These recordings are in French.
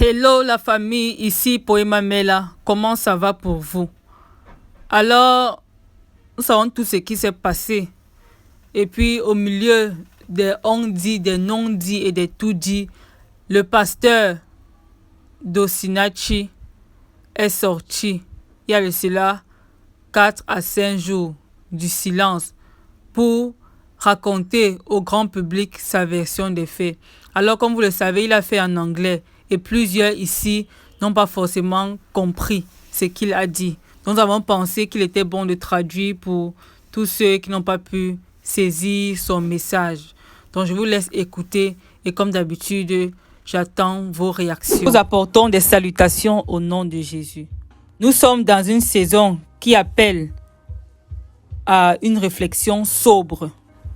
Hello la famille, ici Poema Mela. Comment ça va pour vous? Alors, nous savons tout ce qui s'est passé. Et puis au milieu des on-dit, des non-dits et des tout-dits, le pasteur d'Osinachi est sorti. Il y a de cela 4 à 5 jours du silence pour raconter au grand public sa version des faits. Alors, comme vous le savez, il a fait en anglais et plusieurs ici n'ont pas forcément compris ce qu'il a dit. Donc, nous avons pensé qu'il était bon de traduire pour tous ceux qui n'ont pas pu saisir son message. Donc, je vous laisse écouter et comme d'habitude, j'attends vos réactions. Nous apportons des salutations au nom de Jésus. Nous sommes dans une saison qui appelle à une réflexion sobre.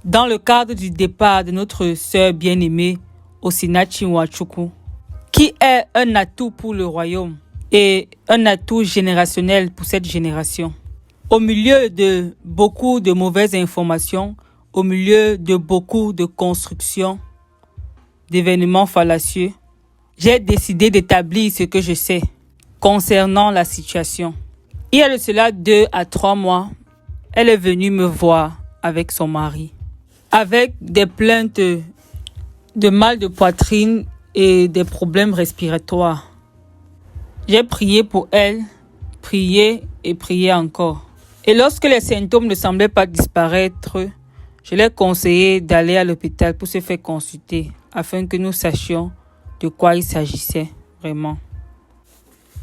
Dans le cadre du départ de notre sœur bien-aimée, Osinachi Nwachukwu, qui est un atout pour le royaume et un atout générationnel pour cette génération. Au milieu de beaucoup de mauvaises informations, au milieu de beaucoup de constructions, d'événements fallacieux, j'ai décidé d'établir ce que je sais concernant la situation. Il y a de cela 2 à 3 mois, elle est venue me voir avec son mari, avec des plaintes de mal de poitrine et des problèmes respiratoires. J'ai prié pour elle, prié et prié encore. Et lorsque les symptômes ne semblaient pas disparaître, je l'ai conseillé d'aller à l'hôpital pour se faire consulter afin que nous sachions de quoi il s'agissait vraiment.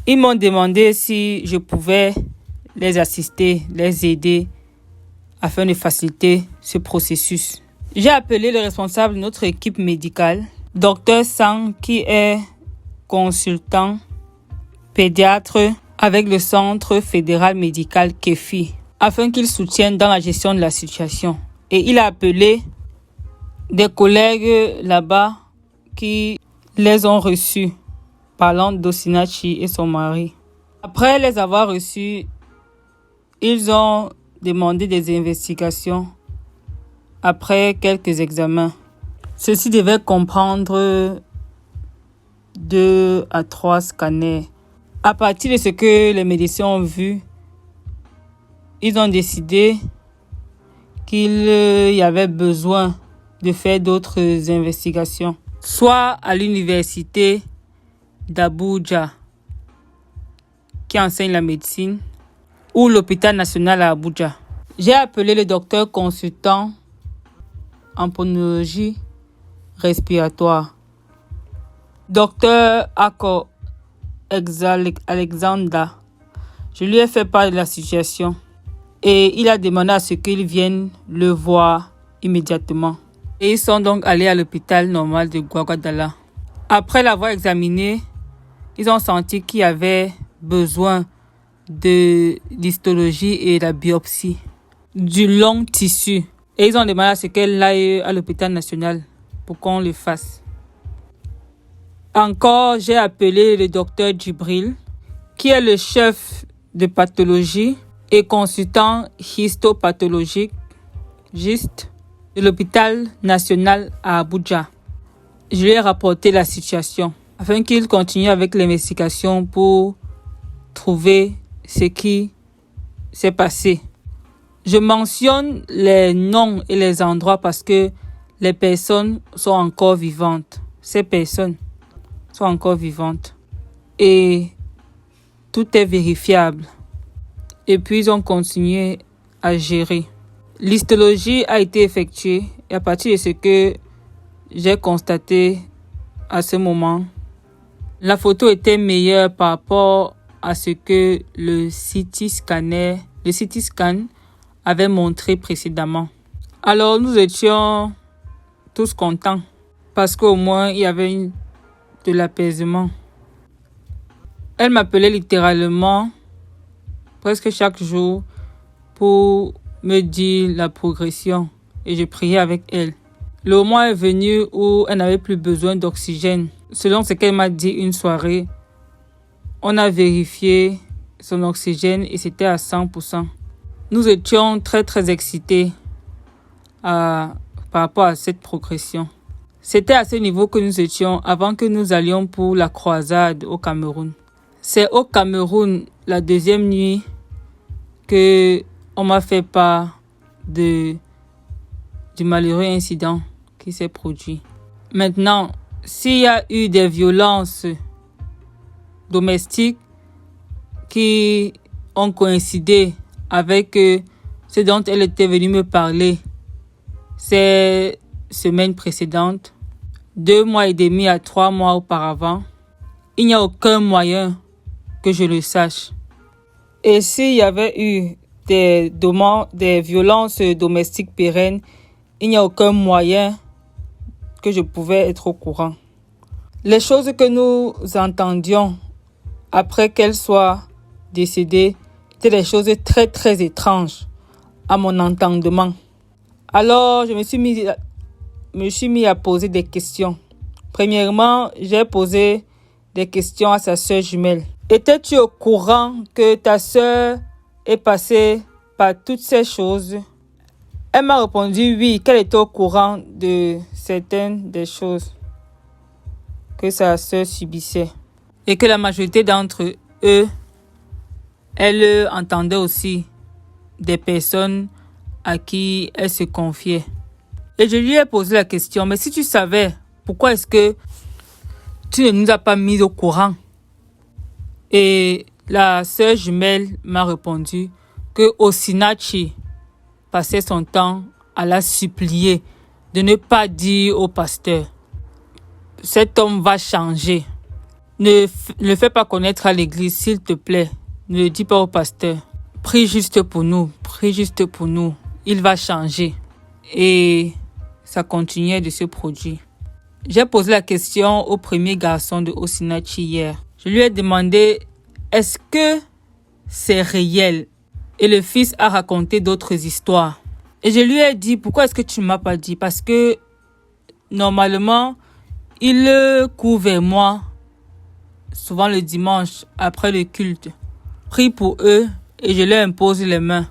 Ils m'ont demandé si je pouvais les assister, les aider afin de faciliter ce processus. J'ai appelé le responsable de notre équipe médicale, Dr Sang, qui est consultant pédiatre avec le Centre fédéral médical KEFI, afin qu'il soutienne dans la gestion de la situation. Et il a appelé des collègues là-bas qui les ont reçus, parlant d'Osinachi et son mari. Après les avoir reçus, ils ont demandé des investigations après quelques examens. Ceux-ci devaient comprendre 2 à 3 scanners. À partir de ce que les médecins ont vu, ils ont décidé qu'il y avait besoin de faire d'autres investigations, soit à l'université d'Abuja, qui enseigne la médecine, ou l'hôpital national à Abuja. J'ai appelé le docteur consultant en pulmonologie respiratoire, docteur Ako Alexander. Je lui ai fait part de la situation et il a demandé à ce qu'il vienne le voir immédiatement. Et ils sont donc allés à l'hôpital normal de Gwagadala. Après l'avoir examiné, ils ont senti qu'il y avait besoin de l'histologie et de la biopsie du long tissu. Et ils ont demandé à ce qu'elle aille à l'hôpital national pour qu'on le fasse. Encore, j'ai appelé le docteur Djibril, qui est le chef de pathologie et consultant histopathologique de l'hôpital national à Abuja. Je lui ai rapporté la situation afin qu'il continue avec l'investigation pour trouver ce qui s'est passé. Je mentionne les noms et les endroits parce que les personnes sont encore vivantes. Ces personnes sont encore vivantes. Et tout est vérifiable. Et puis, ils ont continué à gérer. L'histologie a été effectuée et à partir de ce que j'ai constaté à ce moment, la photo était meilleure par rapport à ce que le CT scan avait montré précédemment. Alors nous étions tous contents parce qu'au moins il y avait de l'apaisement. Elle m'appelait littéralement presque chaque jour pour me dire la progression et je priais avec elle. Le moment est venu où elle n'avait plus besoin d'oxygène. Selon ce qu'elle m'a dit une soirée, on a vérifié son oxygène et c'était à 100%. Nous étions très excités par rapport à cette progression. C'était à ce niveau que nous étions avant que nous allions pour la croisade au Cameroun. C'est au Cameroun, la deuxième nuit, que on m'a fait part du malheureux incident qui s'est produit. Maintenant, s'il y a eu des violences domestiques qui ont coïncidé avec ce dont elle était venue me parler ces semaines précédentes, 2 mois et demi à 3 mois auparavant, il n'y a aucun moyen que je le sache. Et s'il y avait eu des violences domestiques pérennes, il n'y a aucun moyen que je pouvais être au courant. Les choses que nous entendions après qu'elle soit décédée étaient des choses très très étranges à mon entendement. Alors je me suis mis à poser des questions. Premièrement, j'ai posé des questions à sa sœur jumelle. Étais-tu au courant que ta sœur est passée par toutes ces choses? Elle m'a répondu oui, qu'elle était au courant de certaines des choses que sa sœur subissait. Et que la majorité d'entre eux, elle entendait aussi des personnes à qui elle se confiait. Et je lui ai posé la question, mais si tu savais, pourquoi est-ce que tu ne nous as pas mis au courant? Et la sœur jumelle m'a répondu que Osinachi passait son temps à la supplier de ne pas dire au pasteur. Cet homme va changer. Ne le fais pas connaître à l'église, s'il te plaît. Ne le dis pas au pasteur. Prie juste pour nous. Prie juste pour nous. Il va changer. Et ça continuait de se produire. J'ai posé la question au premier garçon de Osinachi hier. Je lui ai demandé, est-ce que c'est réel? Et le fils a raconté d'autres histoires. Et je lui ai dit, pourquoi est-ce que tu ne m'as pas dit? Parce que normalement, il court vers moi, souvent le dimanche, après le culte. Prie pour eux et je leur impose les mains.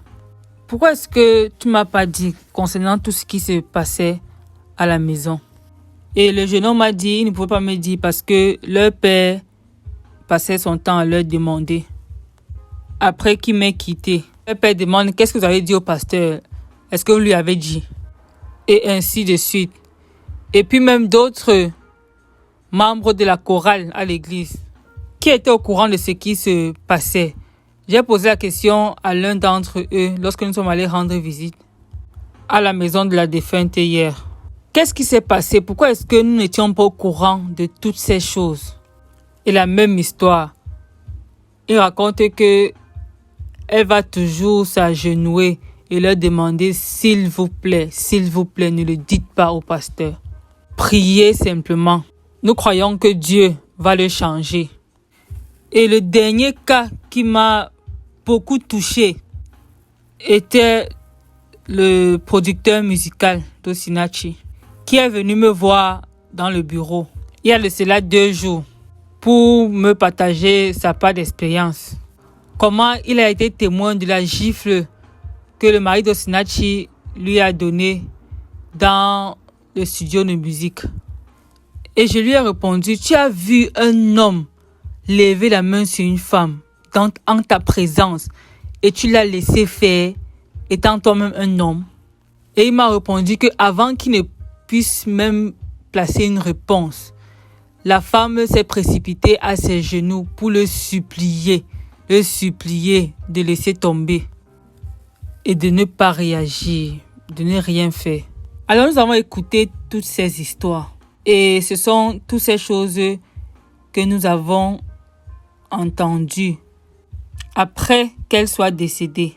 Pourquoi est-ce que tu ne m'as pas dit concernant tout ce qui se passait à la maison? Et le jeune homme m'a dit, il ne pouvait pas me dire parce que leur père passait son temps à leur demander. Après qu'il m'ait quitté, leur père demande, qu'est-ce que vous avez dit au pasteur? Est-ce que vous lui avez dit? Et ainsi de suite. Et puis même d'autres membres de la chorale à l'église qui étaient au courant de ce qui se passait. J'ai posé la question à l'un d'entre eux lorsque nous sommes allés rendre visite à la maison de la défunte hier. Qu'est-ce qui s'est passé? Pourquoi est-ce que nous n'étions pas au courant de toutes ces choses? Et la même histoire. Il raconte que elle va toujours s'agenouiller et leur demander, s'il vous plaît, ne le dites pas au pasteur. Priez simplement. Nous croyons que Dieu va le changer. Et le dernier cas qui m'a beaucoup touché était le producteur musical d'Osinachi qui est venu me voir dans le bureau il y a de cela 2 jours pour me partager sa part d'expérience. Comment il a été témoin de la gifle que le mari d'Osinachi lui a donnée dans le studio de musique. Et je lui ai répondu, tu as vu un homme lever la main sur une femme en ta présence et tu l'as laissé faire étant toi-même un homme? Et il m'a répondu que avant qu'il ne puisse même placer une réponse, la femme s'est précipitée à ses genoux pour le supplier de laisser tomber et de ne pas réagir, de ne rien faire. Alors nous avons écouté toutes ces histoires et ce sont toutes ces choses que nous avons entendues après qu'elle soit décédée.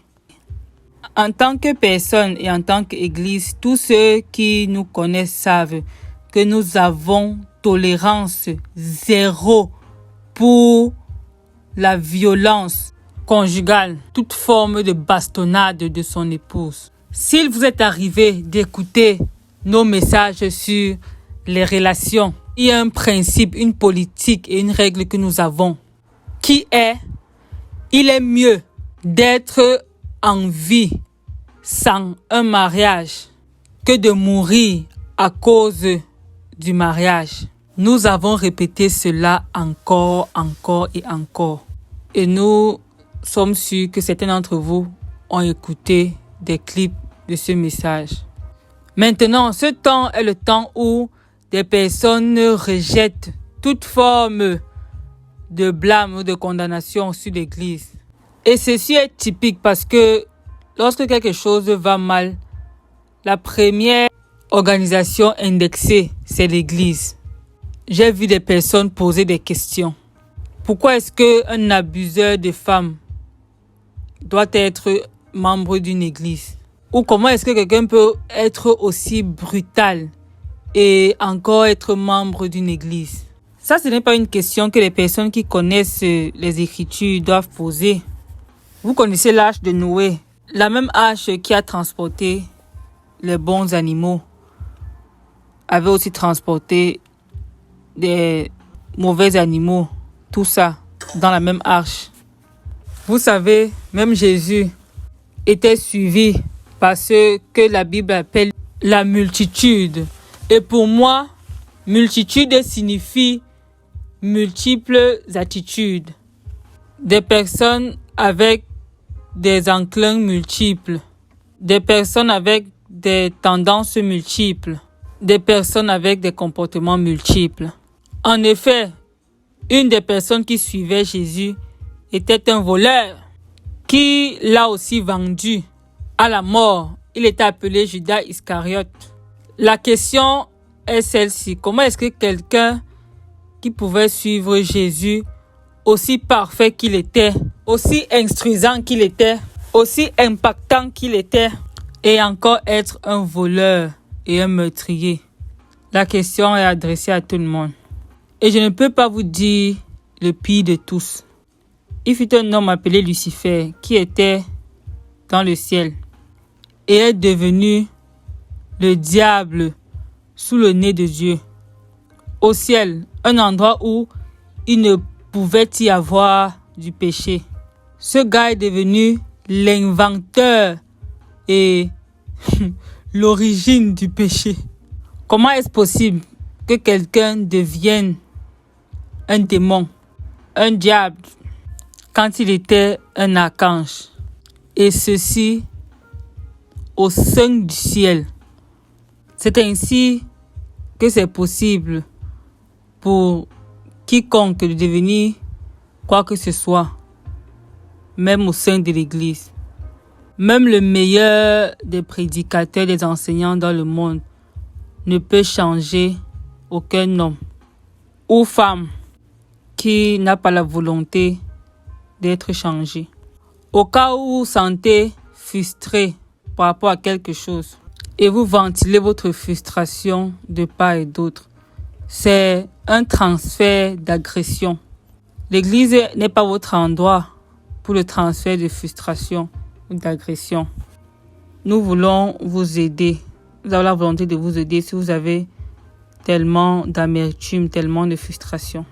En tant que personne et en tant qu'Église, tous ceux qui nous connaissent savent que nous avons tolérance zéro pour la violence conjugale, toute forme de bastonnade de son épouse. S'il vous est arrivé d'écouter nos messages sur les relations, il y a un principe, une politique et une règle que nous avons qui est: il est mieux d'être en vie sans un mariage que de mourir à cause du mariage. Nous avons répété cela encore et encore. Et nous sommes sûrs que certains d'entre vous ont écouté des clips de ce message. Maintenant, ce temps est le temps où des personnes rejettent toute forme de blâme ou de condamnation sur l'Église. Et ceci est typique parce que lorsque quelque chose va mal, la première organisation indexée, c'est l'Église. J'ai vu des personnes poser des questions. Pourquoi est-ce qu'un abuseur de femmes doit être membre d'une église? Ou comment est-ce que quelqu'un peut être aussi brutal et encore être membre d'une église? Ça, ce n'est pas une question que les personnes qui connaissent les Écritures doivent poser. Vous connaissez l'arche de Noé, la même arche qui a transporté les bons animaux avait aussi transporté des mauvais animaux, tout ça dans la même arche. Vous savez, même Jésus était suivi par ce que la Bible appelle la multitude. Et pour moi, multitude signifie multiples attitudes. Des personnes avec des enclins multiples, des personnes avec des tendances multiples, des personnes avec des comportements multiples. En effet, une des personnes qui suivait Jésus était un voleur qui l'a aussi vendu à la mort. Il était appelé Judas Iscariote. La question est celle-ci. Comment est-ce que quelqu'un qui pouvait suivre Jésus, aussi parfait qu'il était, aussi instruisant qu'il était, aussi impactant qu'il était, et encore être un voleur et un meurtrier? La question est adressée à tout le monde. Et je ne peux pas vous dire le pire de tous. Il fut un homme appelé Lucifer qui était dans le ciel et est devenu le diable sous le nez de Dieu. Au ciel, un endroit où il ne pouvait y avoir du péché. Ce gars est devenu l'inventeur et l'origine du péché. Comment est-ce possible que quelqu'un devienne un démon, un diable, quand il était un archange? Et ceci au sein du ciel. C'est ainsi que c'est possible pour quiconque de devenir quoi que ce soit, même au sein de l'Église. Même le meilleur des prédicateurs, des enseignants dans le monde ne peut changer aucun homme ou femme qui n'a pas la volonté d'être changé. Au cas où vous vous sentez frustré par rapport à quelque chose et vous ventilez votre frustration de part et d'autre, c'est un transfert d'agression. L'Église n'est pas votre endroit pour le transfert de frustration ou d'agression. Nous voulons vous aider. Nous avons la volonté de vous aider si vous avez tellement d'amertume, tellement de frustration.